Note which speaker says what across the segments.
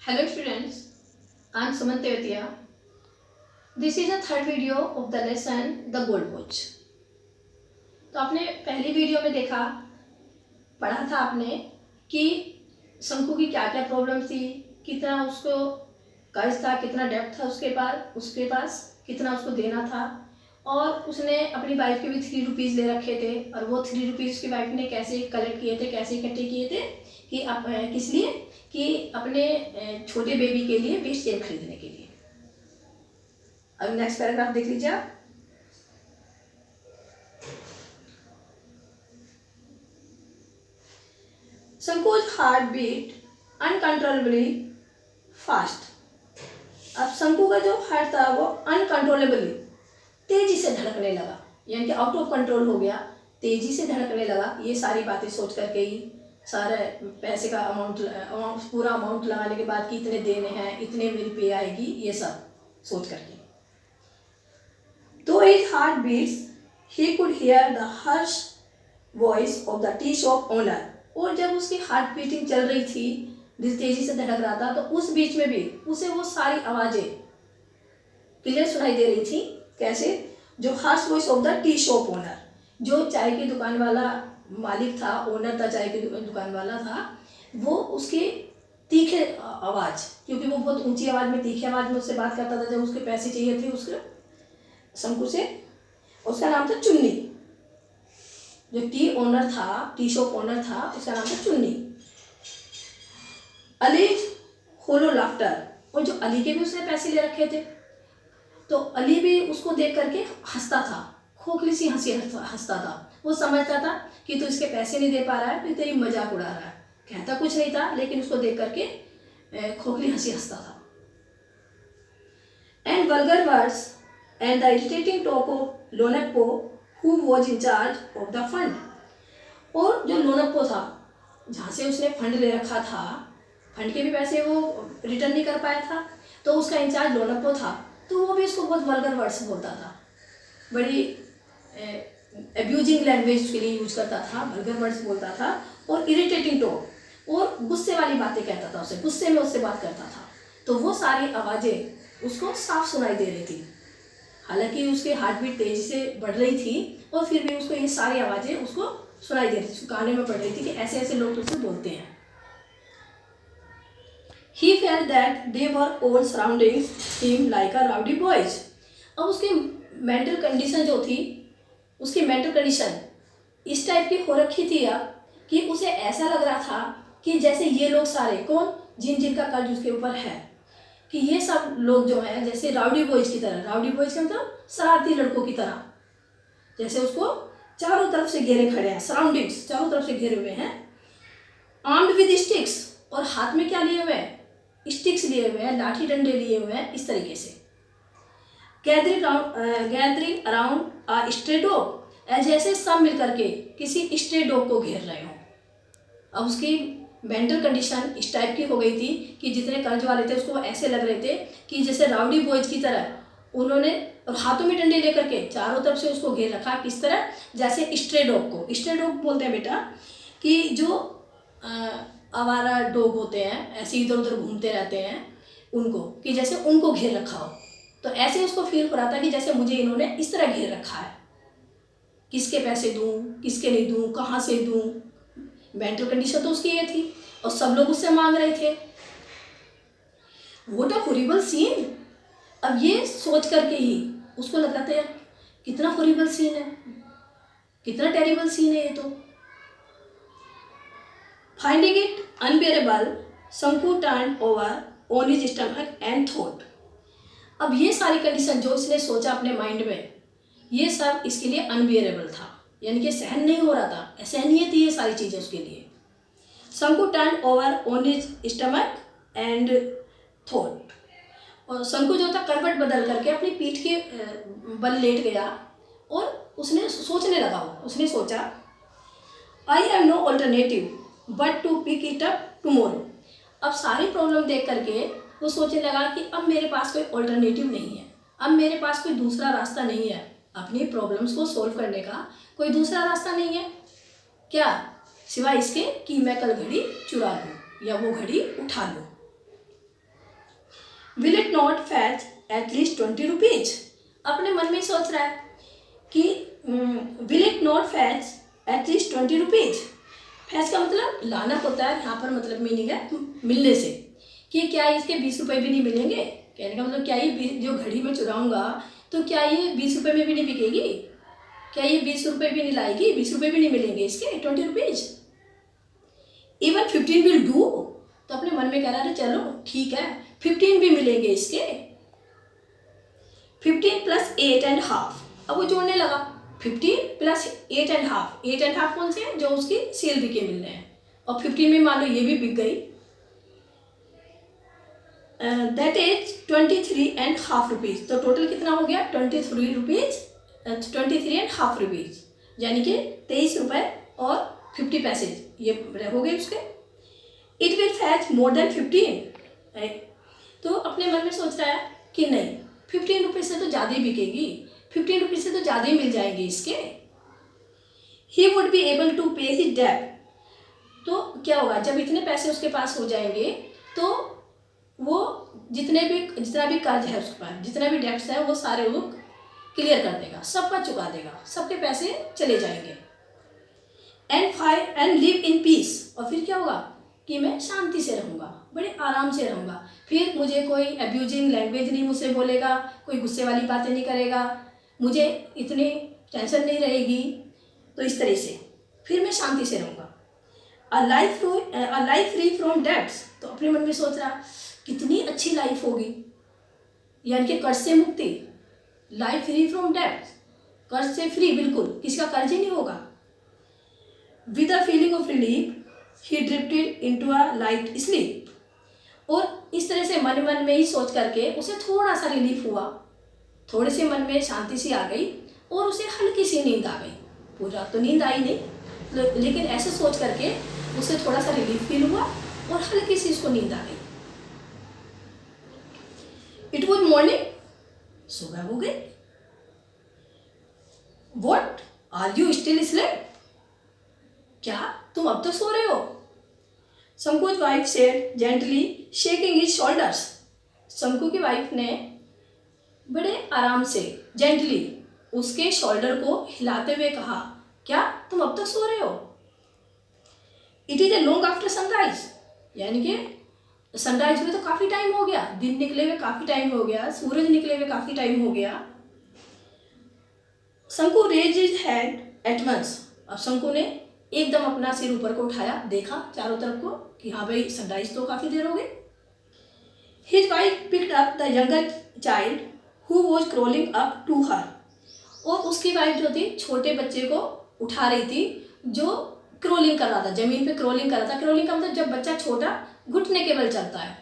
Speaker 1: Hello students, I am Suman Tevatia. This is the third video of the lesson The Gold Watch. तो आपने पहली video में देखा पढ़ा था आपने कि शंकु की क्या क्या प्रॉब्लम थी, कितना उसको कर्ज था, कितना डेब्ट था उसके पास कितना उसको देना था, और उसने अपनी वाइफ के भी 3 रुपीज़ ले रखे थे, और वो 3 रुपीज़ की वाइफ ने कैसे कलेक्ट किए थे, कैसे इकट्ठे किए थे कि किस लिए, कि अपने छोटे बेबी के लिए वेस्ट चेन खरीदने के लिए। अब नेक्स्ट पैराग्राफ देख लीजिए आप। संकोच हार्ट बीट अनकंट्रोलेबली फास्ट। अब शंकु का जो हार्ट था वो अनकंट्रोलेबली तेजी से धड़कने लगा, यानी कि आउट ऑफ कंट्रोल हो गया, तेजी से धड़कने लगा। ये सारी बातें सोच करके ही, सारे पैसे का अमाउंट पूरा अमाउंट लगाने के बाद कि इतने देने हैं, इतने मेरी पे आएगी, ये सब सोच करके। तो his heart beats, he could hear the harsh voice of the tea shop owner। और जब उसकी हार्ट बीटिंग चल रही थी, तेजी से धड़क रहा था, तो उस बीच में भी उसे वो सारी आवाज़ें क्लियर सुनाई दे रही थी। कैसे? जो harsh voice of the tea shop owner, जो चाय की दुकान वाला मालिक था, ओनर था, चाय की दुकान वाला था, वो उसके तीखे आवाज़, क्योंकि वो बहुत ऊंची आवाज़ में, तीखी आवाज़ में उससे बात करता था जब उसके पैसे चाहिए थे उसके शंकु से। उसका नाम था चुन्नी। जो टी ओनर था, टी शॉप ओनर था, उसका नाम था चुन्नी। अलीज होलो लाफ्टर, और जो अली के भी उसने पैसे ले रखे थे, तो अली भी उसको देख करके हंसता था, खोखली सी हंसी हंसता था। वो समझता था कि तू इसके पैसे नहीं दे पा रहा है, फिर तेरी मजाक उड़ा रहा है। कहता कुछ नहीं था, लेकिन उसको देख करके खोखली हंसी हंसता था। And vulgar words and the irritating talk of Lonakpo, who was in charge of the fund। और जो लोनकपो था, जहाँ से उसने फंड ले रखा था, फंड के भी पैसे वो रिटर्न नहीं कर पाया था, तो उसका इंचार्ज लोनकपो था, तो वो भी उसको बहुत वल्गर वर्ड्स बोलता था, बड़ी एब्यूजिंग लैंग्वेज के लिए यूज करता था, वल्गर वर्ड्स बोलता था, और इरिटेटिंग टॉक, और गुस्से वाली बातें कहता था, उसे गुस्से में उससे बात करता था। तो वो सारी आवाज़ें उसको साफ सुनाई दे रही थी, हालांकि उसकी हार्ट बीट तेजी से बढ़ रही थी, और फिर भी उसको ये सारी आवाज़ें उसको सुनाई दे रही थी, काने में पड़ रही थी कि ऐसे ऐसे लोग तुझसे बोलते हैं। He felt that they were all surrounding him like a rowdy boys। अब उसकी मेंटल कंडीशन जो थी, उसकी मेंटल कंडीशन इस टाइप की हो रखी थी अब कि उसे ऐसा लग रहा था कि जैसे ये लोग सारे, कौन, जिनका कर्ज उसके ऊपर है, कि ये सब लोग जो हैं जैसे राउडी बॉयज़ की तरह, राउडी बॉयज़ का मतलब शरारती लड़कों की तरह, जैसे उसको चारों तरफ से घेरे खड़े हैं, सराउंडिंग्स चारों तरफ से घेरे हुए हैं, आर्म्ड विद स्टिक्स, और हाथ में क्या लिए हुए हैं, स्टिक्स लिए हुए हैं, लाठी डंडे लिए हुए हैं, इस तरीके से। गैदरिंग अराउंड अ स्ट्रे डॉग, जैसे सब मिल करके किसी स्ट्रे डॉग को घेर रहे हों। अब उसकी मेंटल कंडीशन इस टाइप की हो गई थी कि जितने कर्ज वाले थे उसको ऐसे लग रहे थे कि जैसे राउडी बॉयज की तरह उन्होंने, और हाथों में डंडे लेकर के चारों तरफ से उसको घेर रखा। किस तरह? जैसे स्ट्रे डॉग को, स्ट्रे डॉग बोलते हैं बेटा कि जो आवारा डॉग होते हैं, ऐसे इधर उधर घूमते रहते हैं, उनको, कि जैसे उनको घेर रखा हो। तो ऐसे उसको फील हो रहा था कि जैसे मुझे इन्होंने इस तरह घेर रखा है, किसके पैसे दूँ, किसके नहीं दूँ, कहाँ से दूँ। मेंटल कंडीशन तो उसकी ये थी, और सब लोग उससे मांग रहे थे। What a horrible scene. अब ये सोच करके ही उसको लग रहा था, यार कितना हॉरिबल सीन है, कितना टेरिबल सीन है ये तो। फाइंडिंग इट अनबेरेबल, शंकु turned over on his stomach and thought. अब ये सारी कंडीशन जो इसने सोचा अपने माइंड में, ये सब इसके लिए अनबेरेबल था, यानी कि सहन नहीं हो रहा था, असहनीय थी ये सारी चीज़ें उसके लिए। शंकु turn over on his stomach and thought, और शंकु जो था करवट बदल करके अपनी पीठ के बल लेट गया, और उसने सोचने लगा। उसने सोचा, I have no alternative but to pick it up tomorrow. अब सारी प्रॉब्लम देख करके वो सोचने लगा कि अब मेरे पास कोई ऑल्टरनेटिव नहीं है, अब मेरे पास कोई दूसरा रास्ता नहीं है, अपनी प्रॉब्लम्स को सॉल्व करने का कोई दूसरा रास्ता नहीं है। क्या? सिवाय इसके कि मैं कल घड़ी चुरा लूँ या वो घड़ी उठा लूँ। Will it not fetch at least 20 rupees. अपने मन में सोच रहा है कि will it not fetch at least 20 rupees. Fetch का मतलब लाना होता है, यहाँ पर मतलब मीनिंग है मिलने से, कि क्या इसके 20 रुपये भी नहीं मिलेंगे। कहने का मतलब क्या ये जो घड़ी में चुराऊंगा तो क्या ये 20 रुपये में भी नहीं बिकेगी, क्या ये 20 रुपये भी नहीं लाएगी, 20 रुपये भी नहीं मिलेंगे इसके 20 रुपीज। Even 15 will do. तो अपने मन में कह रहा है चलो ठीक है 15 भी मिलेंगे इसके। 15 प्लस 8.5। अब वो जोड़ने लगा 15 प्लस 8.5। 8.5 कौन से हैं, जो उसकी सैलरी के मिल रहे हैं, और 15 में मान लो ये भी बिक गई, दैट इज 23.5 रुपीज। तो टोटल कितना हो गया 23 रुपीज, 23.5 रुपीज, यानी कि 23 रुपये और 50 पैसे ये हो गए उसके। It will fetch more than 15। तो अपने मन में सोच रहा है कि नहीं 15 रुपीज़ से तो ज़्यादा ही बिकेगी, 15 रुपीज़ से तो ज़्यादा ही मिल जाएंगे इसके। He would be able to pay his debt. तो क्या होगा, जब इतने पैसे उसके पास हो जाएंगे तो वो जितना भी कर्ज है उसके पास, जितना भी डेट्स है वो सारे वो क्लियर कर देगा, सबका चुका देगा, सबके पैसे चले जाएंगे। And live in peace. और फिर क्या होगा कि मैं शांति से रहूँगा, बड़े आराम से रहूँगा, फिर मुझे कोई अब्यूजिंग लैंग्वेज नहीं मुझसे बोलेगा, कोई गुस्से वाली बातें नहीं करेगा, मुझे इतनी टेंशन नहीं रहेगी। तो इस तरह से फिर मैं शांति से रहूँगा। A life free from debts. तो अपने मन में सोच रहा कितनी अच्छी लाइफ होगी, यानी कि कर्ज से मुक्ति, लाइफ फ्री फ्रॉम डेट्स, कर्ज से फ्री, बिल्कुल किसी का कर्ज ही नहीं होगा। With a feeling of relief he drifted into a light sleep. और इस तरह से मन मन में ही सोच करके उसे थोड़ा सा रिलीफ हुआ, थोड़े से मन में शांति सी आ गई और उसे हल्की सी नींद आ गई। पूरा तो नींद आई नहीं, लेकिन ऐसे सोच करके उसे थोड़ा सा रिलीफ फील हुआ और हल्की सी उसको नींद आ गई। It was morning. सुबह हो गई। What are you still sleep. क्या तुम अब तक सो रहे हो। Shanku's wife said gently shaking his shoulders. Shanku की वाइफ ने बड़े आराम से जेंटली उसके शोल्डर को हिलाते हुए कहा, क्या तुम अब तक सो रहे हो। It is a long after sunrise. यानी कि सनराइज हुए तो काफ़ी टाइम हो गया, दिन निकले हुए काफ़ी टाइम हो गया, सूरज निकले हुए काफ़ी टाइम हो गया। Shanku raise his head at once. अब शंकु ने एकदम अपना सिर ऊपर को उठाया, देखा चारों तरफ को कि हाँ भाई सनराइज तो काफ़ी देर हो गई। His wife picked up the younger child who was crawling up to her. और उसकी वाइफ जो थी छोटे बच्चे को उठा रही थी, जो क्रोलिंग कर रहा था, जमीन पे क्रोलिंग कर रहा था। क्रोलिंग का मतलब जब बच्चा छोटा घुटने के बल चलता है,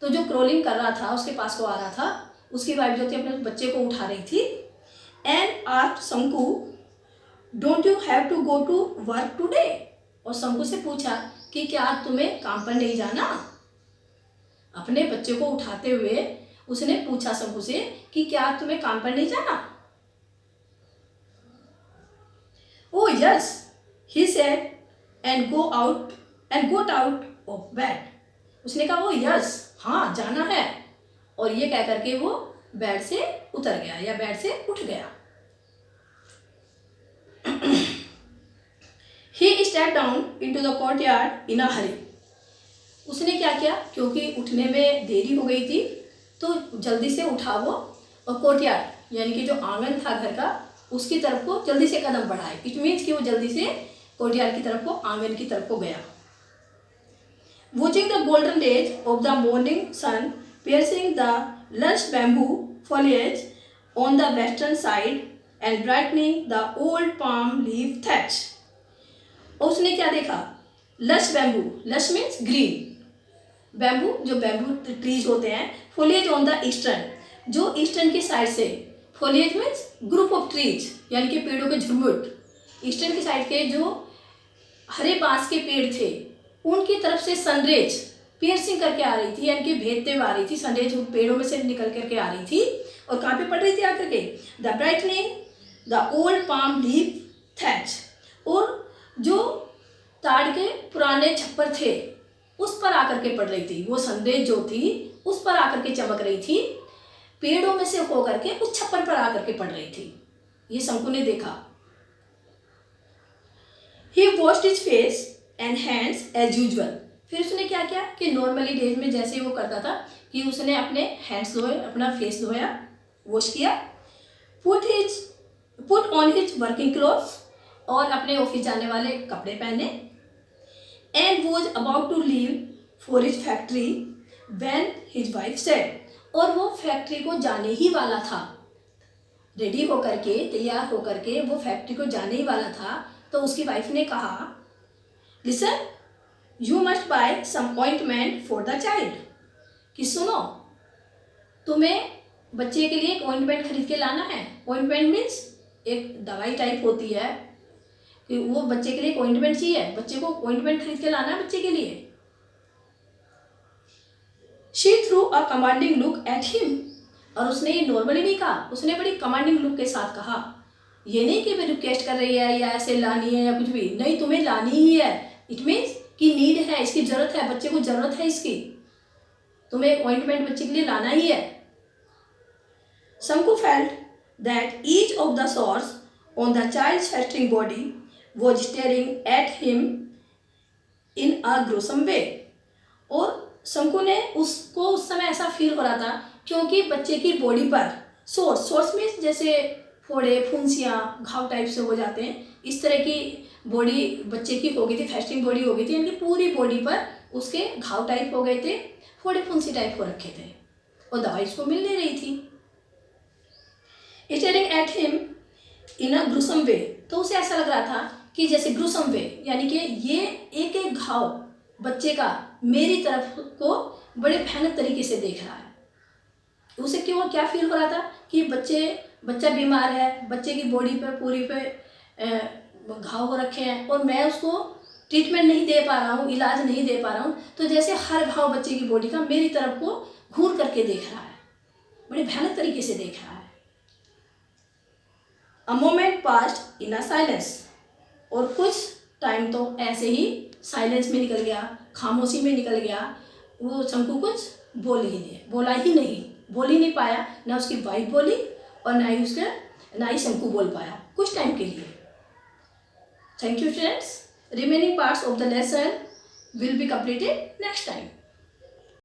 Speaker 1: तो जो क्रोलिंग कर रहा था उसके पास को आ रहा था, उसकी वाइफ जो थी अपने बच्चे को उठा रही थी। And asked Shanku don't you have to go to work today. और शंकु से पूछा कि क्या तुम्हें काम पर नहीं जाना। अपने बच्चे को उठाते हुए उसने पूछा शंकु से कि क्या तुम्हें काम पर नहीं जाना। Oh yes he said and got out of bed. उसने कहा वो यस, हाँ जाना है, और ये कह करके वो बेड से उतर गया या बेड से उठ गया। He stepped down into the courtyard in a hurry. उसने क्या किया, क्योंकि उठने में देरी हो गई थी तो जल्दी से उठा वो, और कोर्टयार्ड यानी कि जो आंगन था घर का उसकी तरफ को जल्दी से कदम बढ़ाए। इट मीन्स कि वो जल्दी से कोर्टयार्ड की तरफ को, आंगन की तरफ को गया। Watching the golden rays of the morning sun piercing the lush bamboo foliage on the western side and brightening the old palm leaf thatch. और उसने क्या देखा, lush bamboo, lush means green, bamboo जो बैम्बू ट्रीज होते हैं, foliage on the eastern, जो eastern की side से, foliage means group of trees यानी कि पेड़ों के झुरमुट, ईस्टर्न की साइड के जो हरे बांस के पेड़ थे उनकी तरफ से सनरेज पियर्सिंग करके आ रही थी, यानी कि भेदते हुए आ रही थी। सनरेज उन पेड़ों में से निकल करके आ रही थी और कहाँ पे पड़ रही थी आकर के, the brightening the old palm leaf thatch. और जो ताड़ के पुराने छप्पर थे उस पर आकर के पड़ रही थी, वो सनरेज जो थी उस पर आकर के चमक रही थी, पेड़ों में से होकर के उस छप्पर पर आकर के पड़ रही थी। ये शंकु ने देखा। He washed his face and hands as usual. फिर उसने क्या किया कि नॉर्मली डेज में जैसे वो करता था कि उसने अपने हैंड्स धोए, अपना फेस धोया, वॉश किया, put on his working clothes, और अपने ऑफिस जाने वाले कपड़े पहने, and was about to leave for his factory when his wife said, और वो फैक्ट्री को जाने ही वाला था, रेडी होकर के, तैयार होकर के वो फैक्ट्री को जाने ही वाला था। तो उसकी वाइफ ने कहा, listen you must buy some ointment for the child, कि सुनो तुम्हें बच्चे के लिए एक ऑइंटमेंट खरीद के लाना है। ऑइंटमेंट मीन्स एक दवाई टाइप होती है कि वो बच्चे के लिए एक ऑइंटमेंट चाहिए, बच्चे को ऑइंटमेंट खरीद के लाना है बच्चे के लिए। She through a commanding look at him, और उसने ये नॉर्मली नहीं कहा, उसने बड़ी कमांडिंग लुक के साथ कहा। ये नहीं कि मैं रिक्वेस्ट कर रही है या ऐसे लानी है या कुछ भी, नहीं, तुम्हें लानी ही है। इट मीन्स कि नीड है, इसकी ज़रूरत है, बच्चे को ज़रूरत है इसकी, तुम्हें एक ऑइंटमेंट बच्चे के लिए लाना ही है। Shanku felt that each of the sores on the child's festering body was staring at him in a gruesome way, और शंकु ने उसको उस समय ऐसा फील हो रहा था क्योंकि बच्चे की बॉडी पर सोर्स मीन्स जैसे फोड़े, फुंसियाँ, घाव टाइप से हो जाते हैं, इस तरह की बॉडी बच्चे की हो गई थी, फेस्टिंग बॉडी हो गई थी, यानी पूरी बॉडी पर उसके घाव टाइप हो गए थे, फोड़े फुंसी टाइप हो रखे थे, और दवाई उसको मिल नहीं रही थी। Staring at him in a gruesome way, तो उसे ऐसा लग रहा था कि जैसे ग्रूसम वे, यानी कि ये एक एक घाव बच्चे का मेरी तरफ को बड़े भयानक तरीके से देख रहा है। उसे क्यों, क्या फील हो रहा था कि बच्चा बीमार है, बच्चे की बॉडी पर पूरी पे घाव हो रखे हैं, और मैं उसको ट्रीटमेंट नहीं दे पा रहा हूँ, इलाज नहीं दे पा रहा हूँ, तो जैसे हर घाव बच्चे की बॉडी का मेरी तरफ को घूर करके देख रहा है, बड़े भयानक तरीके से देख रहा है। A moment passed in a silence, और कुछ टाइम तो ऐसे ही साइलेंस में निकल गया, खामोशी में निकल गया। वो शंकु कुछ बोल ही नहीं पाया, ना उसकी वाइफ बोली और ना ही शंकु बोल पाया कुछ टाइम के लिए। Thank you students, remaining parts of the lesson will be completed next time.